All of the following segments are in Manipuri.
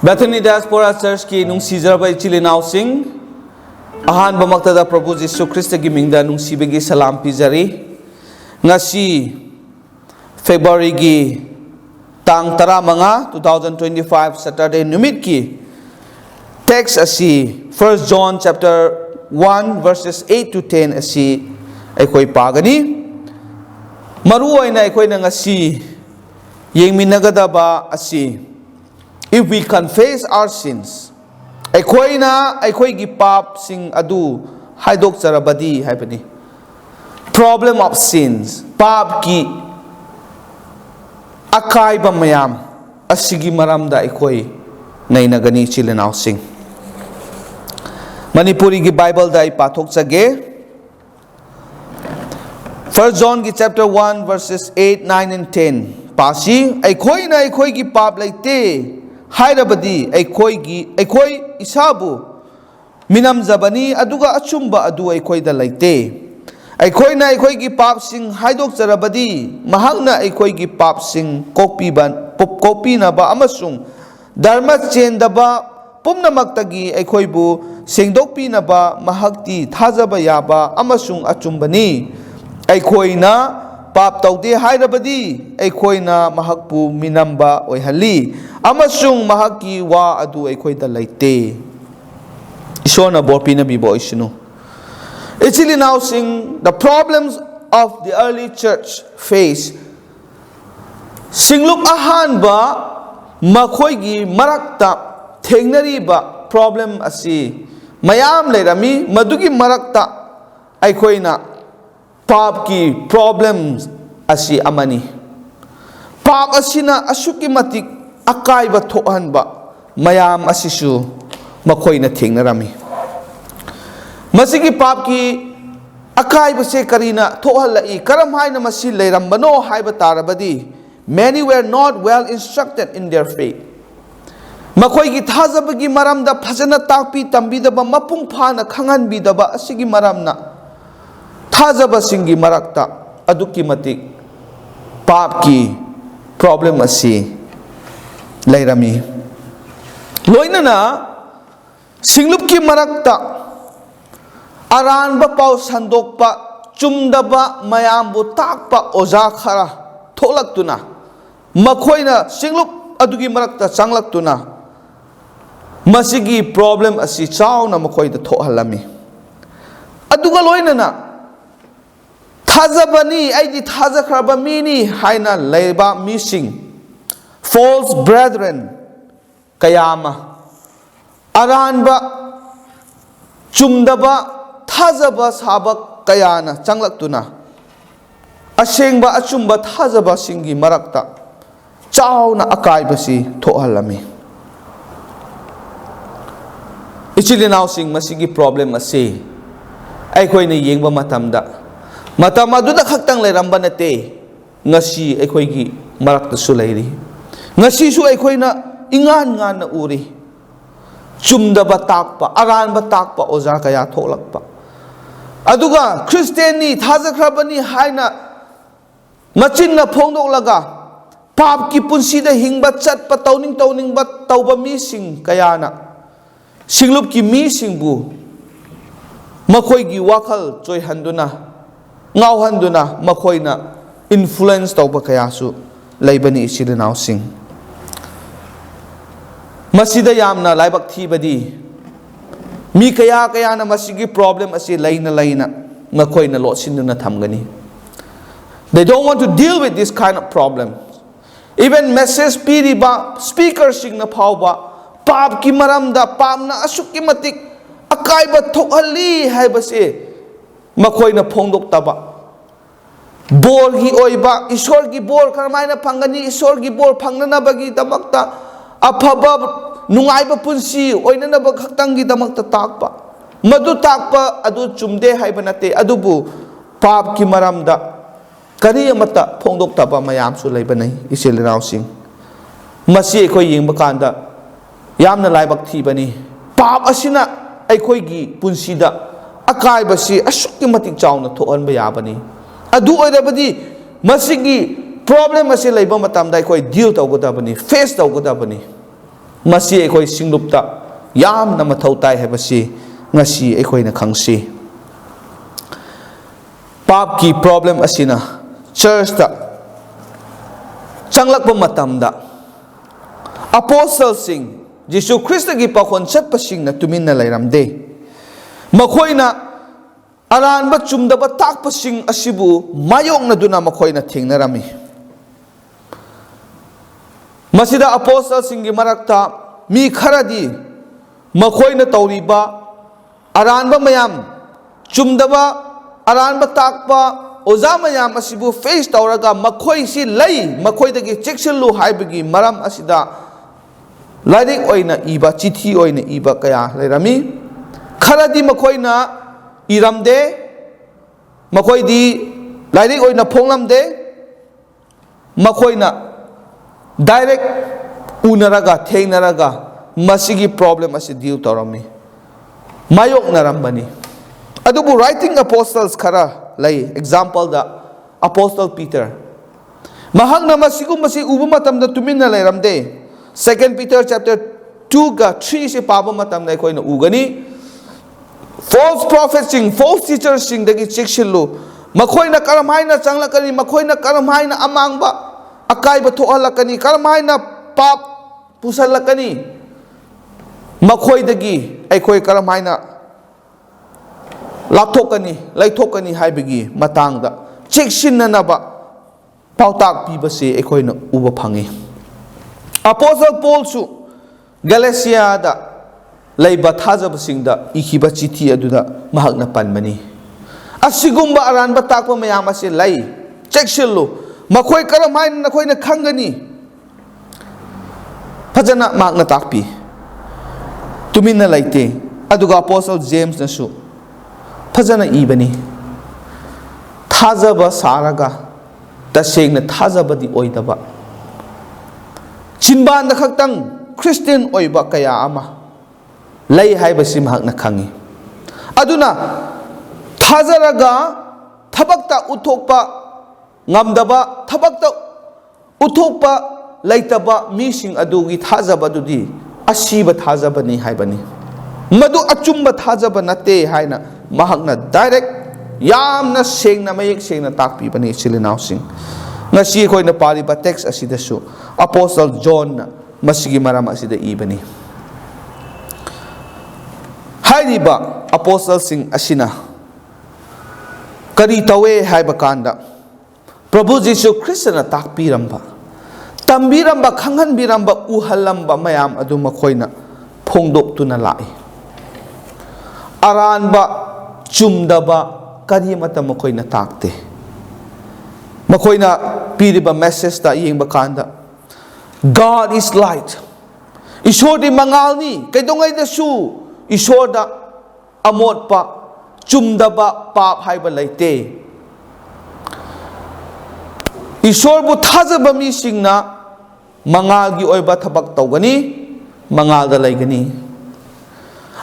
Bethany Diaspora Church ki nung Caesar Chilinaw sing ahan bamaktada Prabhu Jesu Christ ki mingda nung sibigi salam pizari ngasi February gi tang tara mga 2025 Saturday numit ki text asi 1 John chapter 1 verses 8 to 10 asi aikoi pagani maru aina aikoi na ngasi yengminagadaba asi if we confess our sins Eikhoigi Papsing adu Haidokcharabadi haibani problem of sins pap ki akaiba mayam asigi maramda Eikoi nainagani chilinaw sing Manipuri gi Bible da ipathok chage 1 John gi chapter 1 verses 8 9 and 10 pasi Eikhoigi pap laite Haidokcharabadi Eikoi isabu minam zabani aduga achumba adu Eikoi da laite Eikhoigi Papsing Haidokcharabadi mahangna Eikhoigi Papsing kopi na ba amasung dharma chendaba pumnamaktagi Eikoibu sengdokpi na ba mahakti thajaba yaba amasung achumbani Eikoina Pap taude Haidokcharabadi Eikoina mahakpu minamba oihali amasung mahaki wa adu Eikoi da laite isona borpi na bibo isinu actually now sing the problems of the early church face singlup ahan ba makhoigi marakta thengnariba problem asi mayam leirami madugi marakta Eikoina Pap ki problems asi amani pap asina asuki matik akaiba thohanba mayam asisu makhoina thengnarami masigi pap ki akaiba se karina thohalai karam haina masi leirambano haiba tarabadi many were not well instructed in their faith makhoigi thajabagi maramda phajana takpi tambidaba mapung phana khanganbidaba asigi maramna Thajaba singi marakta aduki matik pap ki problem asi lairami loina na singlup ki marakta aran ba pau sandokpa chumdaba mayambu takpa oja khara tholaktuna makhoina singlup adugi marakta changlaktuna masigi problem asi chauna makhoida thohalami aduga loina na Thajabani aidi Haidokcharabadi haina leiba missing false brethren kayama aranba chumdaba thajaba sabak kayana changlaktuna asengba achumba thajaba singi marakta chauna akaibasi thohalami ichilinaw sing masigi problem ase Eikhoina yengba matamda Matam aduda khaktang leiramba nate ngasi Eikhoigi marakta su leiri ngasi su Eikhoina ingan na uri chumdaba takpa aranba takpa oja kaya tholakpa aduga Christiani Haidokcharabadi haina machinna phongdoklaga pap ki punsida hingba chatpa tawning ba tawba mi sing kayana singlup ki mi singbu makhoigi wakhal choihanduna ngauhanduna makhoina influence tawba kayasu laibani isilinaw sing masida yamna laibak thibadi mi kaya na masigi problem asi laina makhoina lotsinuna thamgani they don't want to deal with this kind of problem even message piriba speaker sing na phawba pap ki maramda pamna asukki matik akaiba thokhali haibase makhoina phongdok taba bor gi oiba isor gi bor karmaina phangani isor gi bor phangnana bagi damakta aphaba nungaiba punsi oinana ba khaktang gi damakta takpa madu takpa adu chumde haibanate adubu pap ki maramda kari amata phongdok taba mayam su leibanai isilinaw sing masi Eikoi yengba kanda yamna laibak thibani pap asina Eikhoigi punsida akaibasi asukki matik chauna thohanba yabani adu oirabadi masigi problem asi leiba matamda Eikoi deal tawgodabani face tawgodabani masi ekhoi singlupta yamna mathau tai habasi ngasi ekhoina khangsi pap ki problem asina church ta changlakpa matamda apostles sing Jesu Christ gi pakhon chatpasing na tuminna lairamde makhoina aranba chumdaba takpasing asibu mayong na duna makhoina thingnarami masida apostles sing gi marakta mi kharadi makhoina tawriba aranba mayam chumdaba aranba takpa oza mayam asibu face tawraga makhoi si lei makhoidagi cheksillu haibagi maram asida Lairik oina iba chithi oina iba kaya lairami kharadi makhoina iramde makhoidi lairik oina phonglamde makhoina direct unaraga thengnaraga masigi problem asi deal torami mayok narambani adubu writing apostles khara lai example da apostle Peter mahakna masigum masi ubu matamda tuminna lairamde 2 Peter chapter 2 ga 3 se paba matam na koina ugani false prophets sing false teachers sing dagi chekshillu makhoina karamhaina changlakani makhoina karamhaina amangba akaiba thohalakani karamhaina pap pusalakani makhoi dagi aikoi karamhaina lapthokani laithokani haibagi matangda chekshinnanaba pautak pibase aikoina uba phangi Apostle Paul su Galatia da laiba thajabasingda ikiba chithi aduda mahakna panmani asigumba aranba takpa mayam ase lai chekshillu makhoi karamhain nakhoina khangani phajana mahakna takpi tuminna laite aduga Apostle James na su phajana ibani thajaba saraga tasengna thajabadi oidaba Chinban da khaktang Christian oiba kaya ama lay haibasi mahakna khangi aduna thajaraga thabakta uthokpa ngamdaba thabakta uthokpa laitaba mising adugi thajaba dudi asiba thajabani haibani madu achumba thajaba nate haina mahakna direct yamna sengna mayek sengna takpi bani silinau sing ngasi khoi na pari ba text asidasu Apostle John masigi maram asida ibani hairiba apostle sing asina kari tawe haiba kanda Prabhu Jesu Christ na takpiramba tambiramba khanghanbiramba uhalamba mayam adu makhoina phongdok tuna lai aranba chumdaba kari mata makhoina takte makhoina piriba message ta yengba kanda God is light Ishor di mangalni kaidongai da su Ishor da amot pa chumdaba pap haiba laite Ishor bu thajaba mi singna mangal gi oiba thabak tawgani mangal da laigani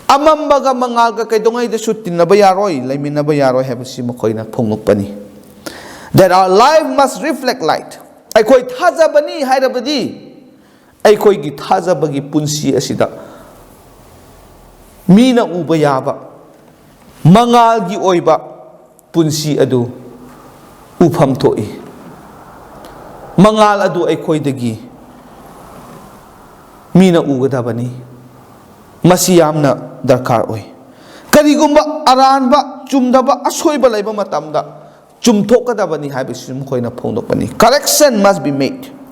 amambaga mangal ga kaidongai da su tinaba yaroi laiminaba yaroi habasi makhoina phongnokpani that our life must reflect light aikoi thajabani hairabadi Eikhoigi thajabagi punsi asida mina uba yaba mangalgi oiba punsi adu ufam thoi mangal adu eikhoidagi mina ugadabani masi yamna darkar oi karigumba aranba chumdaba asoiba laiba matamda chumthokadabani haibisum khoina phongdokpani correction must be made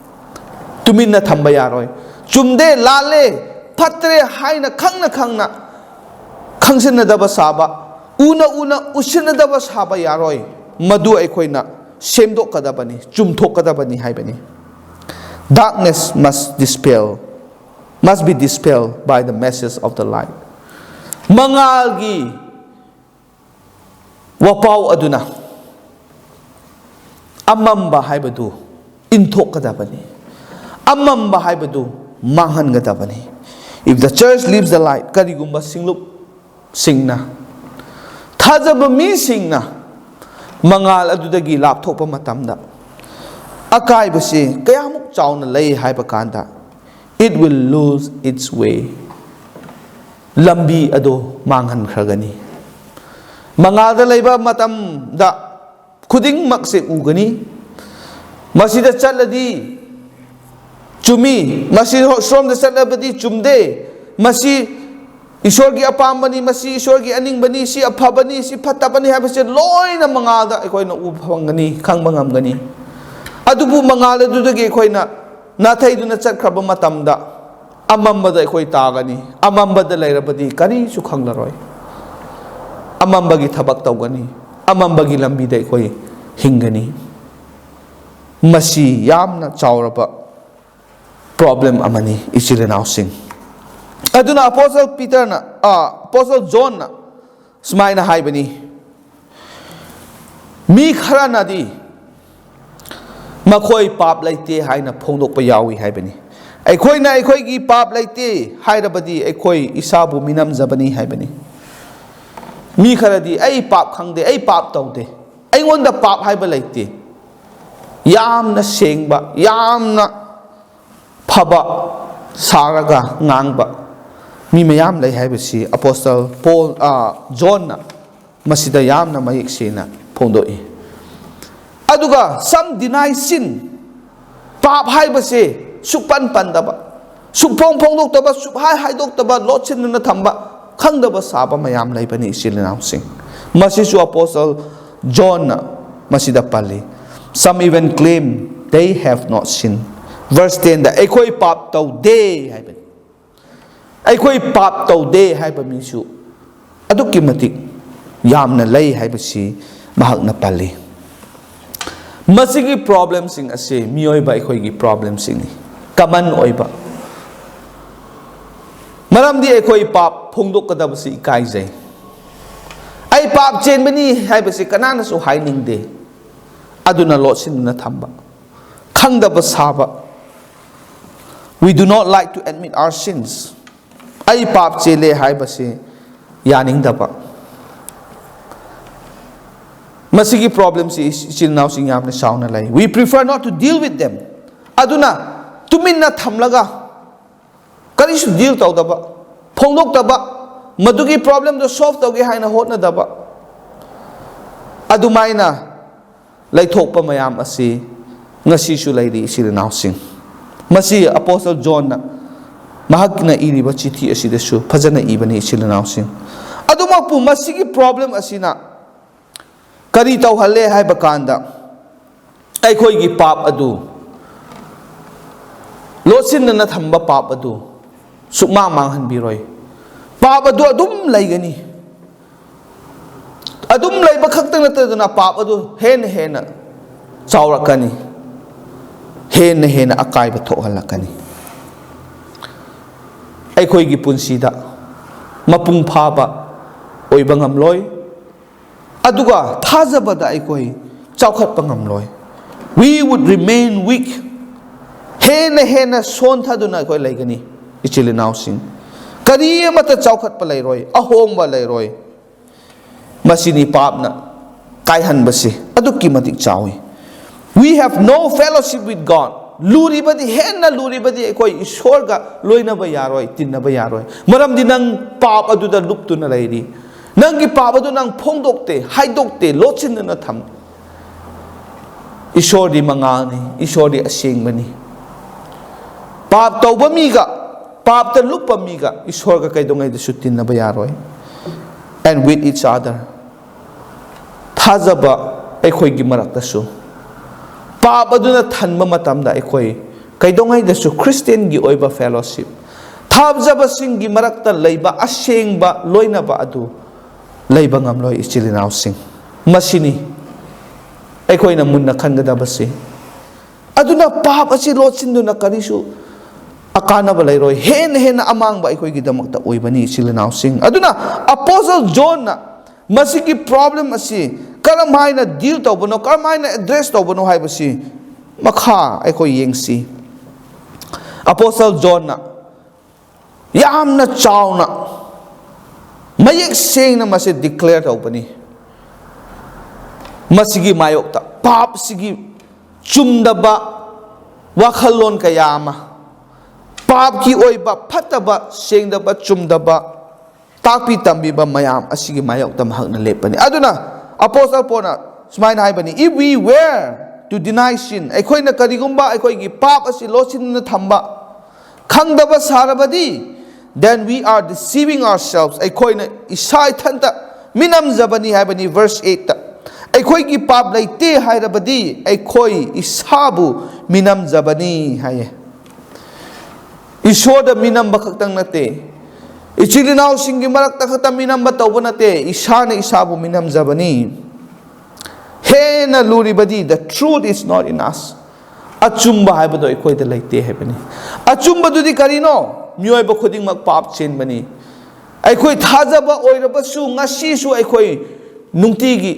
tuminna thamba yaroi chumde lale phatre haina khangna khangsinadaba saba una usinadaba saba yaroi madu aikhoina semdokadabani chumthokadabani haibani darkness must be dispelled by the message of the light mangalgi wapau aduna amamba haibadu inthokadabani amamba haibadu manghangadabani if the church leaves the light karigumba singlup singna thajaba mi singna mangal adudagi lapthokpa matamda akaibase kayamuk chauna lei haiba kanda it will lose its way. Lambi ado manghan khragani. Mangalda laiba matam da khuding makse ugani. Masida chaladi chumi, masi shrom da chalabadi chumde, masi Ishwar ki apambani, masi Ishwar ki aningbani, si aphabani, si phatabani habase loina mangalda akoina ubhangani, khangbangamgani. Adubu mangala dudagi akoina nathaiduna chatkraba matamda amambada akoi tagani, amambada lairabadi kari su khanglaroi. Amambagi thabak tawgani, amambagi lambida akoi hingani. Masi yamna chawraba problem amani ichilenau sing. Aduna Apostle Peter na Apostle John na smai na haibani mi khara na di makhoi pap laite hai na phongdok pa yawi haibani aikhoi na aikhoi gi pap laite hairabadi aikhoi isabu minam zabani haibani mi khara di ai pap khangde ai pap tawde aingonda pap haiba laite yamna sengba yamna phaba saraga ngangba mi mayam lay haibasi Apostle Paul John na masida yam na mayik sina phongdoi aduga some deny sin pap haibase supan pandaba supong phongdok taba suphai haidok taba lotsin na thamba khangdaba saba mayam lay bani silinau sing masisu Apostle John na masida pali some even claim they have not sinned. Verse 10 da ekoi pap tau de haibani Eikhoigi pap taude haiba misu adukki matik yamna lei haibasi mahakna pali masigi problem sing ase mioiba eikhoigi problem sing kaman oiba maramdi eikoi pap phongdok kadabasi ikaijai ai pap chenbani haibasi kanana su hainingde aduna lotsinna thamba khangdaba saba we do not like to admit our sins. Ai pap chele haibase yaning daba masigi problems is now sing yamna sauna lai we prefer not to deal with them aduna tuminna thamlaga kari su deal taw daba phongdok daba madugi problem do solve tawge haina hotna daba adumaina laithokpa mayam ase ngasi su lairi sirinaw sing masi Apostle John na mahakna iriba chithi asidasu phajana ibani silinau sing adumapu masigi problem asina kari tawhalle haiba kanda aikhoigi pap adu lotsinna thamba pap adu sukma manghan biroi pap adu adum laigani adum laiba khaktang nataduna pap adu hena chawrakani hena akaiba thokhalakani Eikhoigi punsida mapung phaba oiba ngamloi aduga thajabada eikoi chawkhat pangamloi we would remain weak hena son thaduna eikoi laigani ichilinau sing kari mata chawkhat pa lairoi ahongba lairoi masini papna kaihan basi adukki matik chawi we have no fellowship with God luribadi henna luribadi ekoi ishorga loinaba yaroi tinnaba yaroi maramdi nang pap aduda luptuna lairi nangi pap adu nang phongdokte haidokte lochinna tham ishori mangani ishori asengmani pap tawba miga pap ta lupa miga ishorga kaidongai da sutinaba yaroi and with each other thajaba ekhoigi maraktasu pap aduna thanba matamda ekoi kaidongai dasu Christian gi oiba fellowship thabjaba singgi marakta leiba asengba loinaba adu leiba ngamloi ichilinau sing masini ekoi na munna khangadaba se aduna pap asi lotsinduna karisu akana ba lairoi hena amangba ekoi gi damakta oibani ichilinau sing aduna Apostle John na masigi problem asi karam haina deal tawbano karam haina address tawbano haibasi makha eikoi yengsi Apostle John na yamna chawna mayek sengna mase declare tawbani masigi mayokta pap sigi chumdaba wakhalon kayama पाप की ओइबा फतबा सेंगदबा चुमदबा ताकपी तंबीबा मयाम असिगी मायोक्ता महकना लेपनी अदुना अपोस्टल पोना सुमाइना हाइबनी if we were to deny sin अखोइना करिगुम्बा अखोइगी पाप असि लोचिन थंबा खंगदबा सारबदी then we are deceiving ourselves अखोइना इसा इथंता मिनम जबनी हाइबनी verse 8 ता अखोइगी पाप लेते हाइरबदी अखोइ इसाबु मिनम जबनी हाये ईश्वर मिनम बखतंग नते इचिलिनाव सिंगी मरक तखत मिनम बतौब नते ईशान ईसाबु मिनम जबनी हे न लूरीबदी the truth is not in us अचुम्बा हाइबदो अखोइदा लेते हाइबनी अचुम्बदुदी करिनो मियोइबा खुदिंगमक पाप चेनबनी अखोइ थाजबा ओइरबसु ngasisu अखोइ नुंगतिगी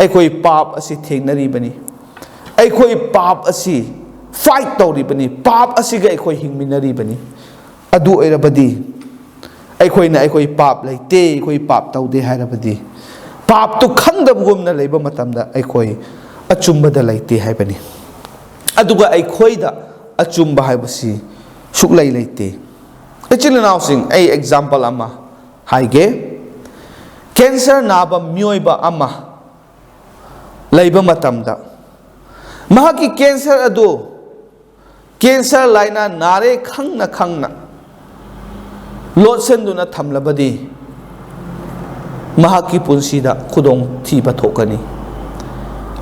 अखोइ पाप असि थेंगनरिबनी अखोइ पाप असि फाइट तौरीबनी पाप असिगा अखोइ हिंगमिनरिबनी अदु ओइरबदी अखोइना अखोइ पाप लेते अखोइ पाप तौदे हाइरबदी पाप तो खंगदबगुमना लेबा मतमदा अखोइ अचुम्बदा लेते हाइबनी अदुगा अखोइदा अचुम्बा हाइबसी सुक्लै लेते इचिलनाउसिंग ए एग्जांपल अमा हाइगे कैंसर नाबा मियोइबा अमा लेबा मतमदा महाकी कैंसर अदु कैंसर लाइना नारे खंगना खंगना लोटसेंदुना थमलबदी महाकी पुंसीदा खुदोंग थीबा थोकनी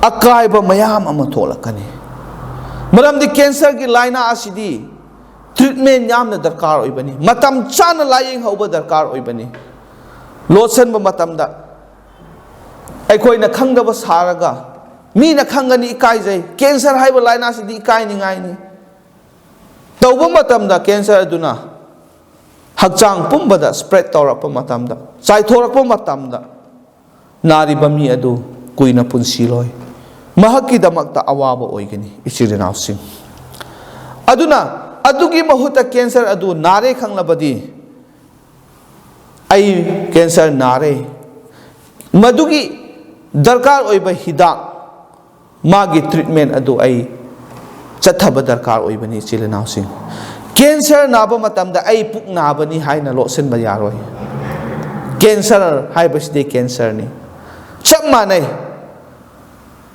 अकायबा मयाम अमा थोलकनी मरमदी कैंसर की लाइना आसिदी ट्रीटमेंट यामना दरकार ओइबनी मतम चाना लायेंग हौबा दरकार ओइबनी लोटसेंबा मतमदा अखोइना खंगदबा सारगा मीना खंगनी इकाइजै कैंसर हाइबा लाइना सिदी इकाइनिंगाइनी तौबा मतमदा कैंसर अदुना हक्चांग पुंबदा स्प्रेड तौरपा मतमदा चाइथोरपा मतमदा नारिबा मी अदु कुइना पुंसीलोय महक्की दमकता अवाबा ओइगनी इचिरिनाउसिंग अदुना अदुगी बहुता कैंसर अदु नारे खंगलबदी आई कैंसर नारे मदुगी दरकार ओइबा हिदाक मागी ट्रीटमेंट अदु आई चथब दरकार ओइबनी इचिरिनाउसिंग कैंसर नाबा मतमदा आई पुक नाबनी हाइना लोसेनबा यारोय कैंसर हाइबसिदे कैंसर नि सब माने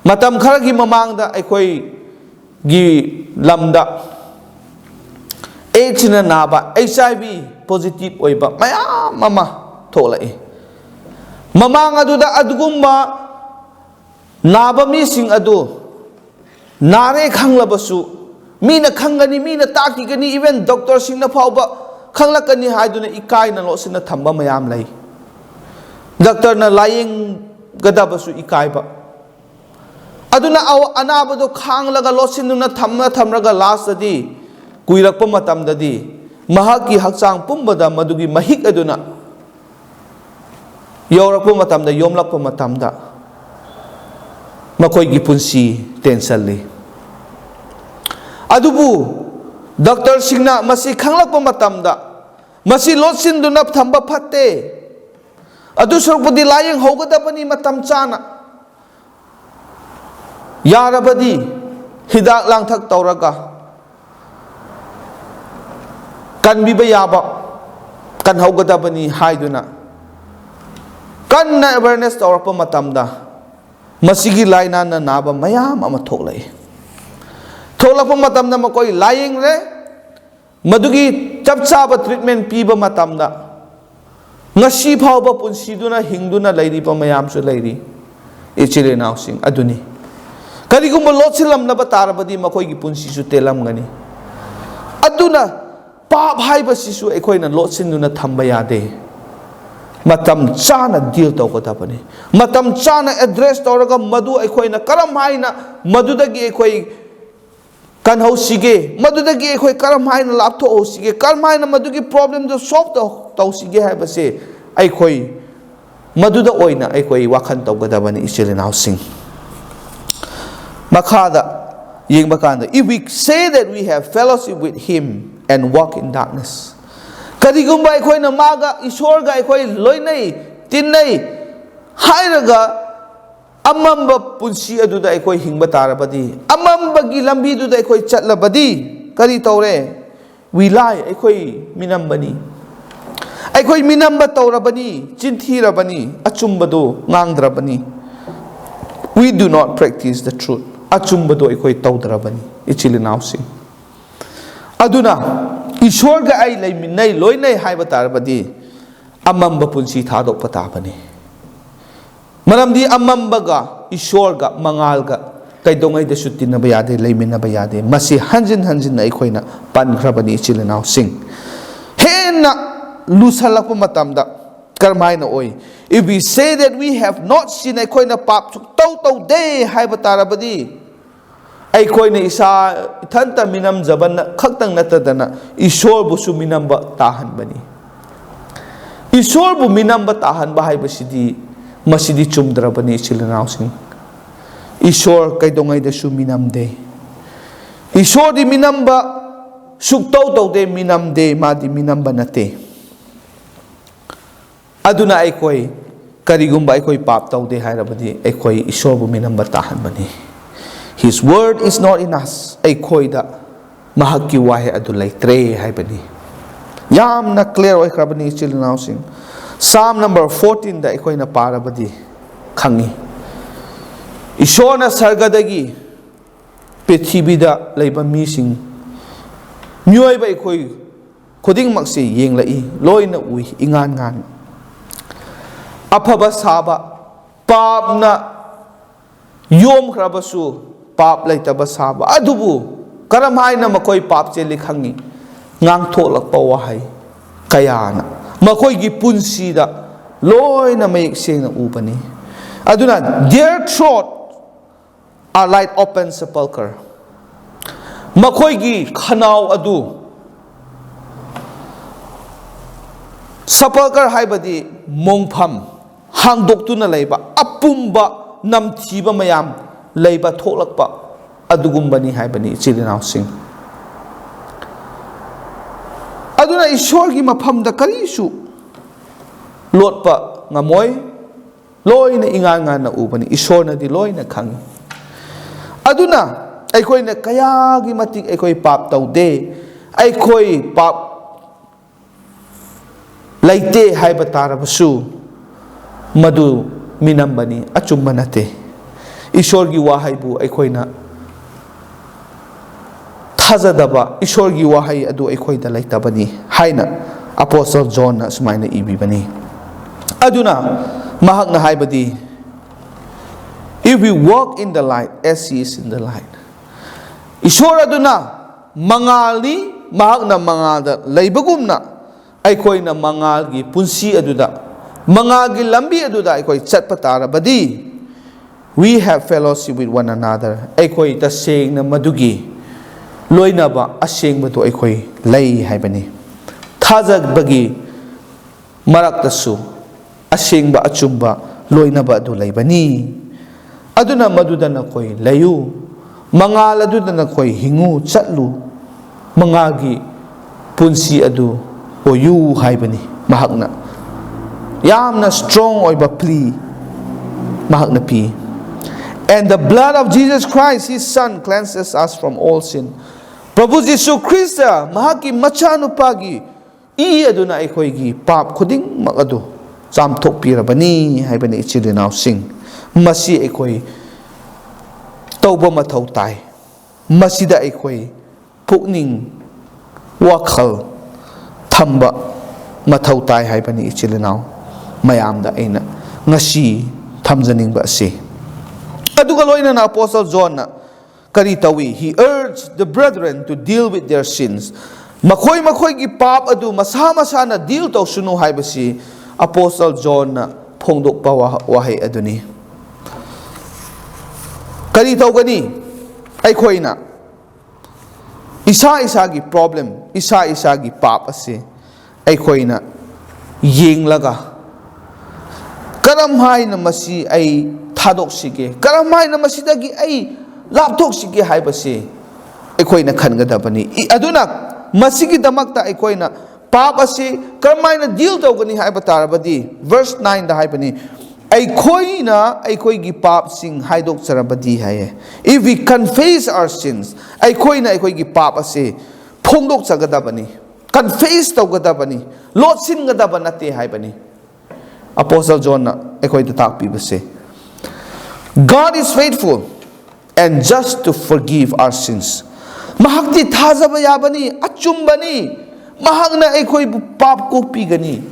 मतम खरगी ममांगदा अखोइ गी लमदा एचना नाबा HIV पॉजिटिव ओइबा मयाम ममा थोलाई ममांग अदुदा अदुगुम्बा नाबा मिसिंग अदु नारे खंगलबसु मीना खंगनी मीना ताकीगनी इवन डॉक्टर सिंह फाउबा खंगलकनी हाइदुना इकाइना लोसिना थंबा मयाम लै डॉक्टर ना लायेंग गदाबसु इकाइबा अदुना अनाबदो खांगलगा लोसिनुना थमरगा लास्टदी कुइरकपा मतमददी महाकी हक्चांग पुंबदा मदुगी महिक अदुना यौरकपा मतमदा योमलकपा मतमदा मखोइगी पुंसी टेंशन ली अदुबु डॉक्टर सिंगना मसी खंगलकपा मतमदा मसी लोसिनुना थंबा फत्ते अदु सरपुदी लायेंग होगदबनी मतम चाना यारबदी हिदाक लांथक तौरगा कनबीबा याबा कनहौगदबनी हाइदुना कन्ना अवेयरनेस तौरपा मतमदा मसीगी लाइना ना नाबा मयाम अमा थोलै थोलपा मतमदा मकोइ लायेंग रे मदुगी चपचाबा ट्रीटमेंट पीबा मतमदा ngasi phawba punsiduna hingduna lairiba mayamsu lairi ichile nausing aduni karigumba lotsilam na batarabadi makoi gi punsi su telam gani aduna pap haiba sisu ekoina lotsinuna thamba yade matam chana deal tawgadabani matam chana address tawraga madu ekoina karam haina madudagi ekoi kan hausige madudagi ekoi karam haina laptho hausige karam haina madugi problem do solve tawsige haibase aikoi maduda oina aikoi wakhan tawgadabani ichilin housing makhada yengba kanda if we say that we have fellowship with him and walk in darkness karigumba aikoi na maga isorga aikoi loinai tinnai hairaga amamba punsi aduda aikoi hingba tarabadi amamba gi lambi duda aikoi chatlabadi kari tawre we lie, Eikhoigi minambani. Eikhoigi minamba taurabani, chinthirabani, achumbado ngangdrabani. We do not practice the truth. Achumbado Eikhoigi taudrabani. Ichili nausing. Aduna, Ishorga ay lay minay loynay haiba tarabadi, amamba punsi thadok patabani. Maramdi amambaga, Ishorga, mangalga, kay dongay da sutin na bayade, laymin na bayade, masi hanjin na ikoy na pangrabani ichilinaw sing. Hen na lusalak po matamda, karmay na oy. If we say that we have not seen ikoy na pap, taw day haiba tarabadi, Eikhoigi na isa itanta minam zaban na kaktang natadana Ishor busu minamba tahan bani. Ishor bu minamba tahan bahay basidi masidi chumdra bani ichilinaw sing. Ishor kay dongay da su minamde. Ishor di minamba suktaw de minamde madi minamba nate. Aduna Eikhoigi karigumba Eikhoigi pap taw de hairabadi Eikhoigi Ishor bu minamba tahan bani. His word is not in us. Eikhoigi da mahaki wahe adulay tre haibani. Yam na clear oy krabani ichilinaw sing. Psalm number 14 da Eikhoigi na parabadi khangi. Ishor na sargadagi prithibida layba mising myoy ba Eikhoigi khuding maksi yenglai loina ui ingan ngan. Apaba saba pap na yom krabasu pap laitaba saba adubu karamhay na makoy pap che likhangi ngang tholak pa wahay kayana makoygi punsi da loy na mayik seng na upani. Aduna their throat are like open sepulchre. Makoygi khanaw adu sepulchre haibadi mongpham hangdoktuna layba apumba namthiba mayam layba tholakpa adugumbani haibani ichilinaw sing. Aduna Ishorgi maphamda karisu lotpa ngamoy loy na ingan na ubani Ishor na di loy na khangi. Aduna Eikhoigi na kayagi matik Eikhoigi pap tawde Eikhoigi pap laite haiba tarabasu madu minambani achumba nate. Ishorgi wahay bu Eikhoigi na thazadaba Ishorgi wahay adu Eikhoigi da laitabani haina Apostle John na sumayna ibibani. Aduna mahak na haibadi, if we walk in the light as he is in the light. Ishor aduna mangal ni mahak na mangal da laybagum na Eikhoigi na mangal gi punsi aduda mangal gi lambi aduda Eikhoigi chatpa tarabadi. We have fellowship with one another. Eikhoigi ta seng na madugi loina ba aseng ba to Eikhoigi lay haibani. Thazag bagi marak tasu aseng ba achumba loina ba adu laybani. Aduna maduda na koi layu mangal aduda na koi hingu chatlu mangagi punsi adu o yu haibani mahakna yamna strong oy ba plea mahakna pi. And the blood of Jesus Christ his son cleanses us from all sin. Prabhu Jesu Krista mahaki machanupagi i aduna Eikhoigi pap khuding magadu chamthok pirabani haibani ichilinaw sing. Masi Eikhoigi tawba mathau tai masida Eikhoigi pukning wakhal thamba mathau tai haibani ichilinaw mayamda aina ngasi thamjaning ba ase. Aduga loina na Apostle John na kari tawi he urged the brethren to deal with their sins. Makoygi pap adu masa na deal taw sunu haibasi Apostle John na phongdok pa wahay aduni. Kari taw gani Eikhoigi na isa-isagi problem, isa-isagi pap ase Eikhoigi na yenglaga karamhay na masi ay thadok sige karamhay na masidagi ay laptok sige haibasi Eikhoigi na khangadabani. Aduna masigi damakta Eikhoigi na pap ase karamhay na deal taw gani haiba tarabadi. Verse 9 da haibani Eikhoigi na Eikhoigi Papsing Haidokcharabadi haye. If we confess our sins Eikhoigi na Eikhoigi pap ase ꯐꯣꯡꯗꯣꯛꯆꯒꯗꯕꯅꯤ confess tꯧꯒꯗꯕꯅꯤ ꯂꯣꯠꯁꯤꯟꯒꯗꯕ ꯅꯠꯇꯦ ꯍꯥꯏꯕꯅꯤ Apostle John ꯑꯩꯈꯣꯏꯗ ꯇꯥꯛꯄꯤꯕꯁꯦ God is faithful and just to forgive our sins mahakti thajaba yabani achumbani mahakna aikhoibu pap kokpigani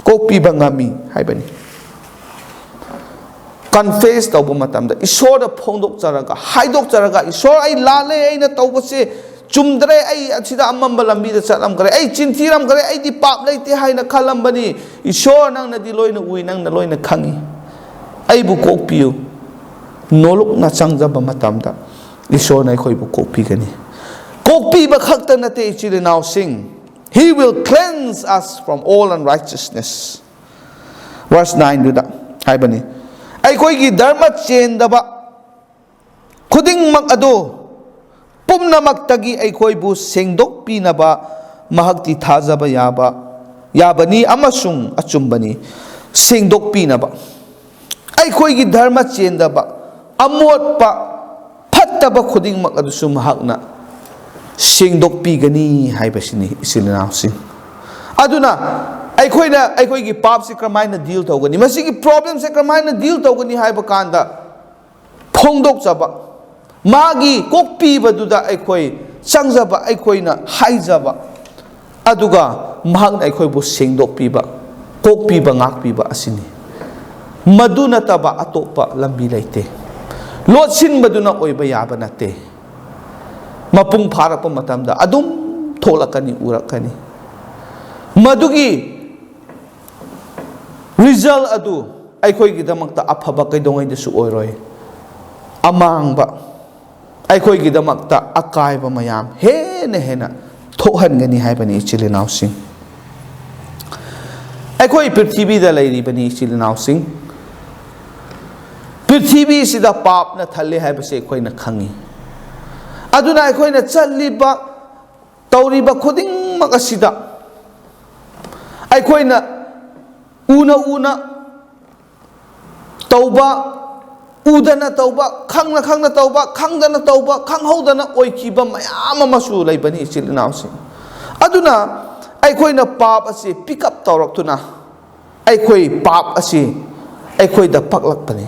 kokpiba ngami haibani confess tauba matamda ishor da phongdokjaraga haidokjaraga ishor ai lale aina taubase chumdre ai achida amamba lambi da chalam kare ai chintiram kare ai di pap leite haina khalambani ishor nang na di loina ui nang na loina khangi ai bu kokpiu nolok na changjaba matamda ishor na khoi bu kokpigani kokpiba khakta nate chilinaw sing he will cleanse us from all unrighteousness verse 9 duda haibani ai khoi gi dharma chendaba khuding mak ado pumna maktagi ai khoi bu sengdok pinaba mahakti thajaba yabani amasung achumbani sengdok pinaba ai khoi gi dharma chendaba amot pa phattaba khuding mak adu sum hakna sengdok pigani haibasini isilinaw sing aduna ai khoi gi pap se kramaina deal tawgani masi gi problem se kramaina deal tawgani haiba kanda phongdok jaba magi kokpi baduda ai khoi changjaba ai khoina haijaba aduga mahak ai khoi bu sengdok piba kokpi ba ngak piba asini maduna taba atopa lambi leite lotsin baduna oiba yaba nate mapung pharapa matamda adum tholakani urakani madugi result adu aikhoi gi damakta aphaba kaidongai desu oiroi amangba aikhoi gi damakta akaiba mayam hena thohangani haibani chilinaw sing aikhoi prithvi da lairi bani chilinaw sing prithvi sida pap na thalle haibase aikhoi na khangi aduna aikhoi na challiba tauriba khuding mak asida aikhoi na una tauba udana tauba khangna tauba khangdana tauba khanghodana oikiba mayam amasu laibani chilinaw sing aduna aikhoi na pap ase pick up tawraktuna aikhoi pap ase aikhoi da paklakpani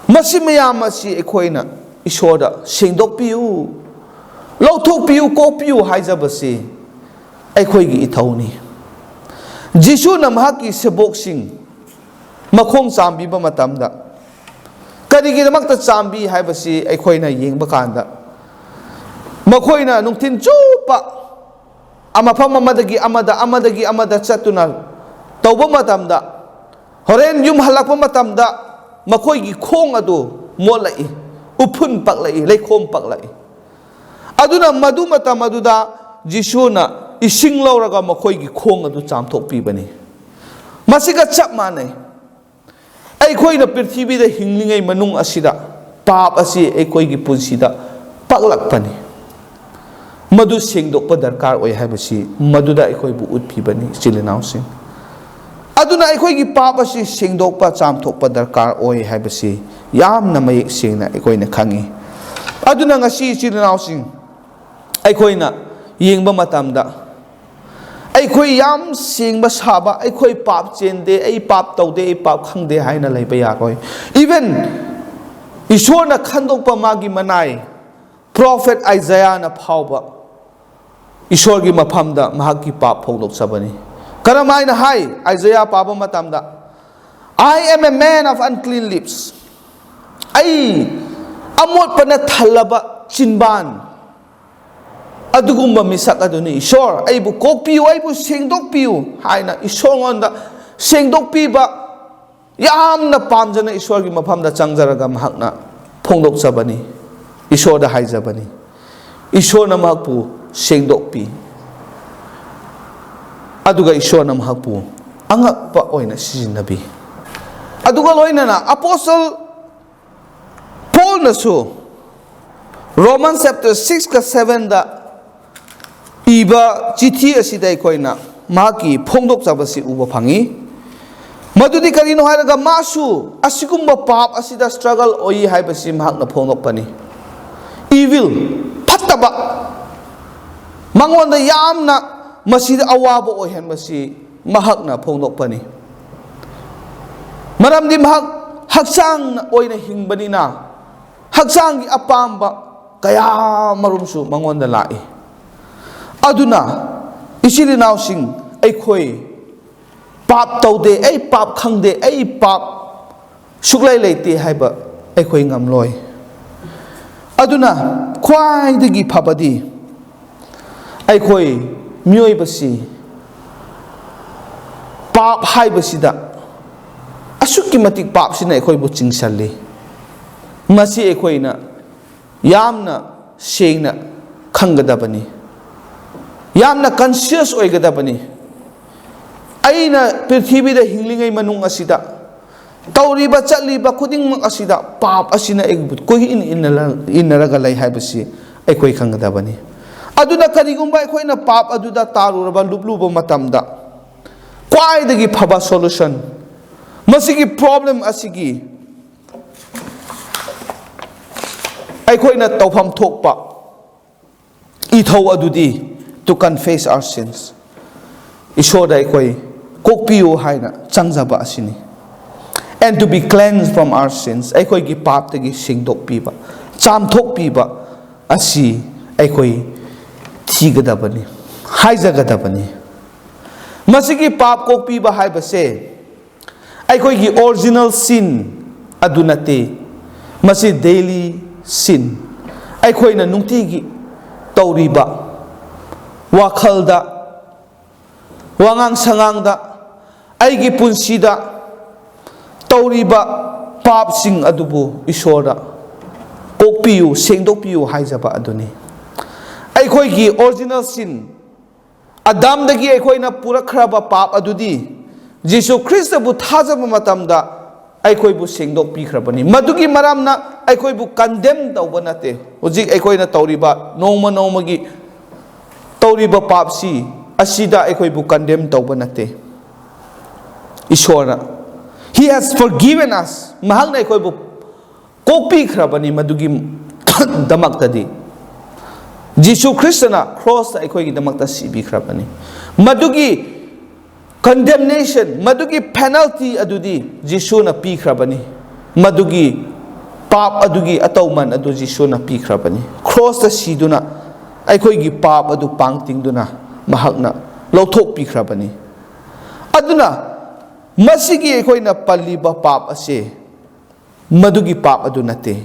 masi mayam ase aikhoi na ishoda sengdokpiu lauthokpiu kokpiu haijabase aikhoi gi ithawni Jisu na mahaki sebok sing makhong chambi ba matamda karigi damakta chambi haibasi aikhoina yengba kanda makhoina nungtin chupa amafam amadagi amada chatuna tawba matamda horen yum halakpa matamda makhoi gi khong adu molai upun paklai leikhom paklai aduna madu matam aduda Jisu na ising lauraga makhoi gi khong adu chamthok pibani masiga chap manai aikhoi na prithvi da hinglingai manung asida pap asi aikhoi gi punsida paklakpani madu sengdok pa darkar oi haibasi maduda aikhoi bu utphibani chilinaw sing aduna aikhoi gi pap asi sengdok pa chamthok pa darkar oi haibasi yamna mayek sengna aikhoi na khangi aduna ngasi chilinaw sing aikhoi na yengba matamda aikhoi yam singba saba aikhoi pap chende ai pap taude ai pap khangde haina leiba yaroi even ishor na khandokpa magi manai prophet Isaiah na phawba ishor gi maphamda mahaki pap phongdok sabani karamaina hai Isaiah paba matamda I am a man of unclean lips ai amot pana thalaba chinban adugumba misak aduni ishor aibu kokpiu aibu sengdokpiu haina ishor ngonda sengdokpiba yamna pamjana ishor gi maphamda changjaraga mahakna phongdok sabani ishor da haijabani ishor na mahakpu sengdokpi aduga ishor na mahakpu angakpa oina sijinabi aduga loinana apostle Paul nasu Romans chapter 6 ka 7 da iba chithi asida aikoina maki phongdok chabasi uba phangi madudi karino hairaga masu asigumba pap asida struggle oi haibasi mahakna phongdok pani evil phattaba mangonda yamna masida awaba oihan masi mahakna phongdokpani maramdi mahak haksang na oina hingbanina haksangi apamba kaya marumsu mangonda lai aduna isilinaw sing aikhoi pap taude ai pap khangde ai pap suklai leite haiba aikhoi ngamloi aduna khwai dagi phabadi aikhoi myoi basi pap haibasida asukki matik pap sina aikhoi bu chingsalli masi aikhoi na yamna sengna khangadabani yamna conscious oigadabani aina prithibida hinglingai manung asida tauriba chatliba khuding asida pap asina egbut koi inaraga lai haibasi aikhoi khangadabani aduna karigumba aikhoina pap aduda taruraba lubluba matamda kwaidagi phaba solution masigi problem asigi aikhoina tawpham thokpa ithau adudi to confess our sins ishoda aikoi kokpiu haina changjaba asini and to be cleansed from our sins aikoi gi pap tagi singdok piba chamthok piba asi aikoi thigadabani haijagadabani masigi pap kokpiba haibase aikoi gi original sin adunate masi daily sin aikhoina nungtigi tauriba wakhalda wangang sangangda aigi punsida tauriba papsing adubu isorda kokpiu sengdokpiu haijaba aduni aikhoigi original sin adam dagi aikhoina purakhraba pap adudi Jesus Christ bu thajaba matamda aikoi bu sengdok pikhrabani madugi maramna aikoi bu condemn tawba nate hojik aikoina tawriba noma gi tawriba papsi asida aikoi bu condemn tawba nate ishora he has forgiven us mahang aikoi bu kokpi khrabani madugi damaktadi Jesus Christ na cross aikoi gi damakta sibi khrabani madugi condemnation madugi penalty adudi Jisu na pikhrabani madugi pap adugi atauman adu Jisu na pikhrabani cross ta siduna aikoi gi pap adu pangtingduna mahakna lauthok pikhrabani aduna masigi aikoi na paliba pap ase madugi pap adu nate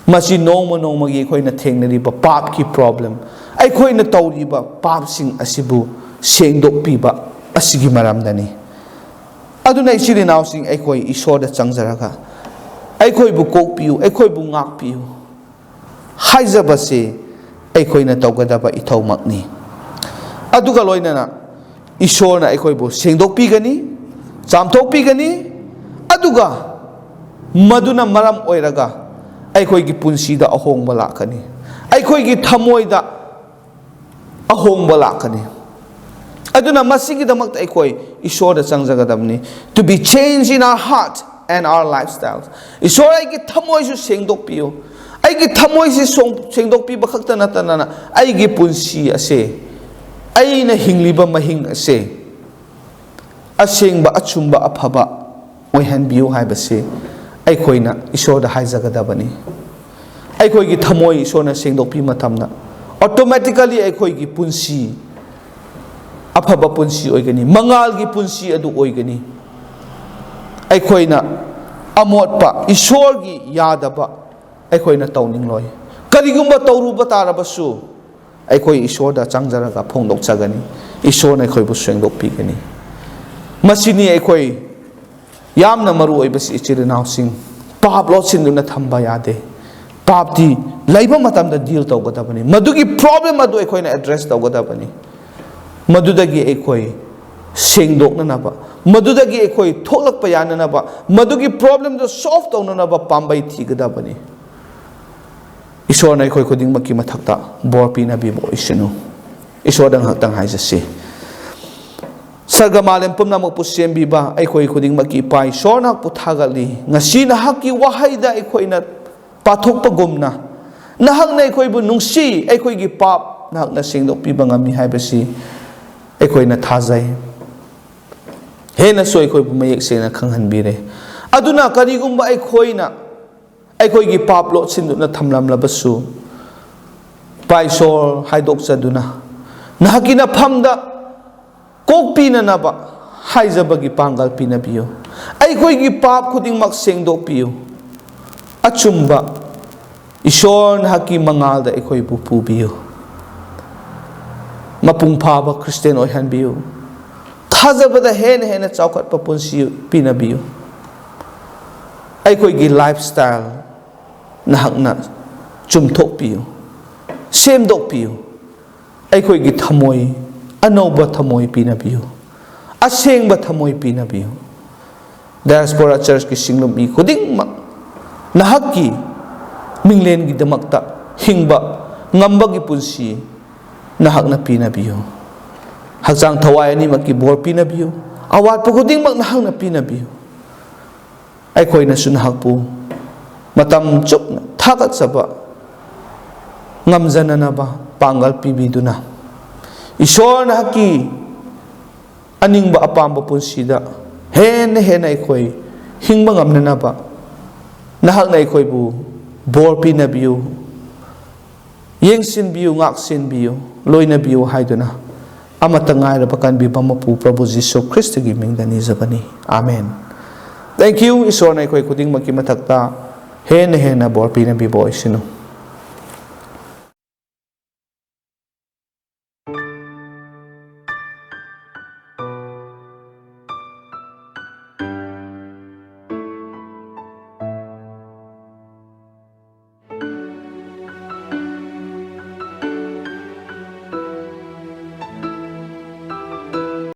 masi nongma gi aikoi na thengnariba pap ki problem aikoi na tawriba pap sing asibu sengdok piba asigi maramdani aduna isiri naw sing aikoi isoda changjaraga aikoi bu kokpiu aikoi bu ngakpiu haijabase aikoi na tawgadaba ithaumakni aduga loinana isona aikoi bu sengdokpigani chamthokpigani aduga maduna maram oiraga aikoi gi punsida ahongba lakani aikoi gi thamoida ahongba lakani aduna masigi damakta aikoi isoda changjagadamni to be changed in our heart and our lifestyles isora aigi thamoi su sengdokpiu aigi thamoi si sengdokpi bakhakta natana aigi punsi ase aina hingliba mahing ase asengba achumba aphaba oihanbiu haibase aikoina isoda haijagadabani aikoi gi thamoi isona sengdokpi matamna automatically aikoi gi punsi afaba punsi oigani mangal gi punsi adu oigani aikhoina amotpa ishor gi yadaba aikhoina tawningloi karigumba tawruba tarabasu aikhoi isorda changjaraga phongdok chagani isor aikhoi bu sengdok pigani masini aikhoi yamna maru oibasi ichirinaw sing pap lotsin thamba yade papti laiba matamda deal tawgadabani madugi problem adu aikhoina address tawgadabani madudagi aikoi sengdoknanaba madudagi aikoi tholakpa yananaba madugi problem do solve tawnanaba pambai thigadabani isona aikoi khuding makki mathakta bor pina bi bo isinu isodang haktang haijase sargamalem pumna mokpu sembiba aikoi khuding makki pai sorna puthagali ngasina hakki wahaida aikoina pathokpa gumna nahak na aikoi bu nungsi aikoi gi pap nahakna sengdokpiba ngami haibasi aikoina thajai hena so aikoi bu mayek sena khanghanbire aduna karigumba aikoina aikoigi pap lo sinduna thamlam labasu paisor haidokchaduna nahakina phamda kokpina naba haijabagi pangal pinabiyo aikoigi pap khudingmak sengdokpiyo achumba ishor nahaki mangalda aikoi bu pubiyo mapung phaba Christian oihanbiyo thajabada hena chaukat papunsi pinabiyo aikoigi lifestyle nahakna chumthokpiyo semdokpiyo aikoigi thamoi anoba thamoi pinabiyo asengba thamoi pinabiyo Diaspora Church ki singlum mi khudingmak nahakki minglen gi damakta hingba ngambagi punsi nahakna pinabiyo hakjang thawai ani makki bor pinabiyo awat pu khudingmak nahakna pinabiyo aikoina sunahakpu matam chupna thagat saba ngamjananaba pangal pibiduna ishor nahaki aningba apamba punsida hena aikoi hingba ngamnanaba nahakna aikoi bu bor pinabiyo yengsin biyo ngaksin biyo loina biyo haiduna amata ngairaba kanbiba mapu Prabhu Jisu Kristo gi mingdani zabani amen. Thank you. Isor na ikoi kuding makimatakta hena bor pinabibo isino.